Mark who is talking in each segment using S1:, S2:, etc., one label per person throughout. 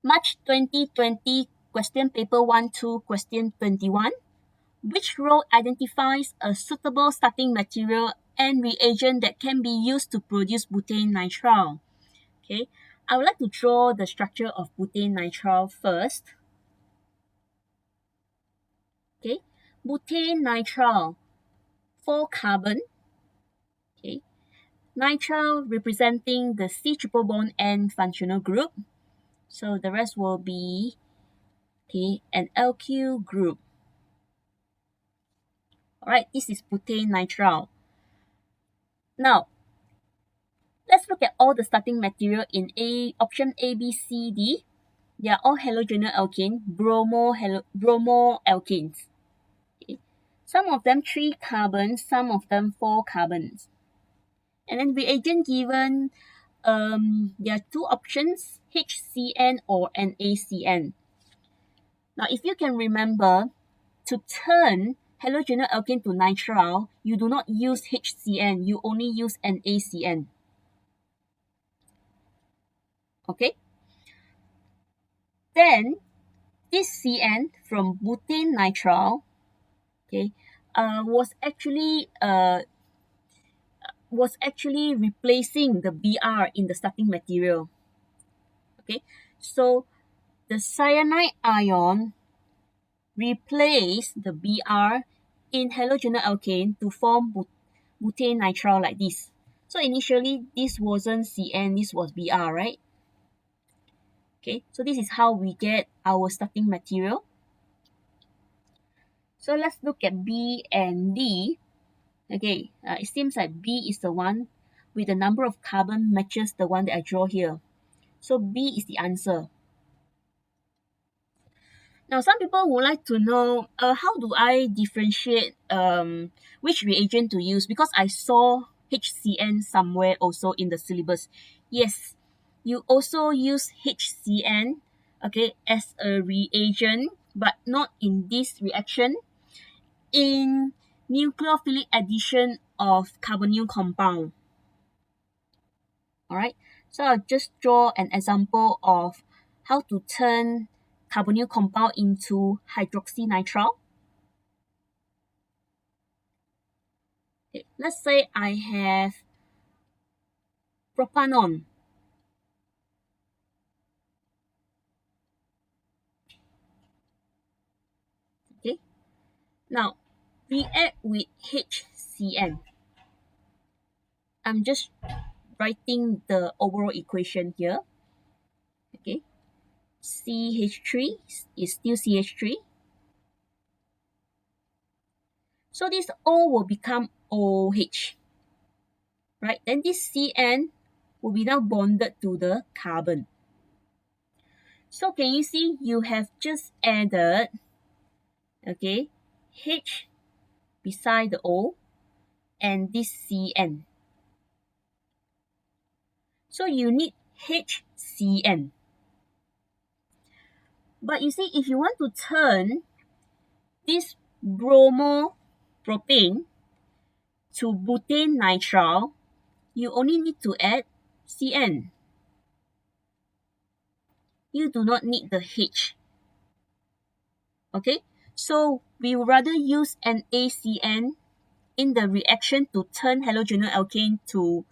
S1: March 2020, question paper 1-2, question 21. Which row identifies a suitable starting material and reagent that can be used to produce butane nitrile? Okay, I would like to draw the structure of butane nitrile first. Okay, butane nitrile, 4 carbon. Okay, nitrile representing the C triple bond N functional group. So the rest will be an LQ group. Alright, this is butane nitrile. Now, let's look at all the starting material in option A, B, C, D. They are all halogenal alkane, bromo alkanes. Okay. Some of them 3 carbons, some of them 4 carbons. And then reagent given, there are 2 options, HCN or NaCN. Now, if you can remember, to turn halogenal alkane to nitrile, you do not use HCN, you only use NaCN. Okay? Then, this CN from butane nitrile, was actually replacing the Br in the starting material. Okay, so the cyanide ion replaced the Br in halogenal alkane to form butane nitrile like this. So initially, this wasn't Cn, this was Br, right? Okay, so this is how we get our starting material. So let's look at B and D. Okay, it seems like B is the one with the number of carbon matches the one that I draw here. So B is the answer. Now, some people would like to know how do I differentiate which reagent to use, because I saw HCN somewhere also in the syllabus. Yes, you also use HCN, okay, as a reagent, but not in this reaction. In nucleophilic addition of carbonyl compound. Alright, so I'll just draw an example of how to turn carbonyl compound into hydroxynitrile. Okay, let's say I have propanol. Okay, now react with HCN. I'm just writing the overall equation here. Okay, CH3 is still CH3. So this O will become OH, right? Then this CN will be now bonded to the carbon. So can you see you have just added, okay, H beside the O and this CN. So you need HCN. But you see, if you want to turn this bromopropane to butane nitrile, you only need to add CN. You do not need the H. Okay, so we would rather use NaCN in the reaction to turn halogenal alkane to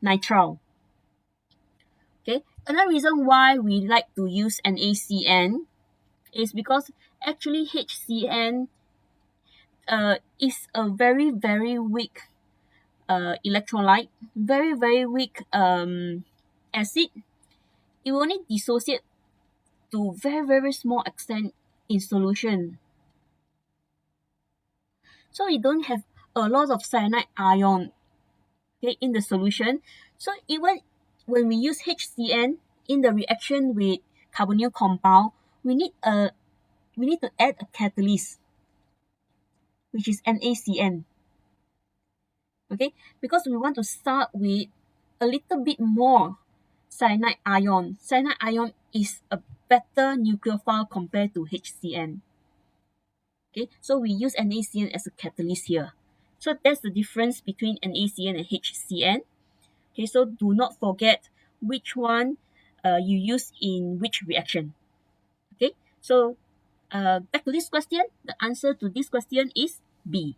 S1: nitrile. Okay, another reason why we like to use NaCN is because actually HCN is a very, very weak electrolyte, very, very weak acid. It will only dissociate to very, very small extent in solution. So you don't have a lot of cyanide ion, okay, in the solution. So even when we use HCN in the reaction with carbonyl compound, we need to add a catalyst, which is NaCN. Okay, because we want to start with a little bit more cyanide ion. Cyanide ion is a better nucleophile compared to HCN. Okay, so we use NaCN as a catalyst here. So that's the difference between NaCN and HCN. Okay, so do not forget which one you use in which reaction. Okay, so back to this question, the answer to this question is B.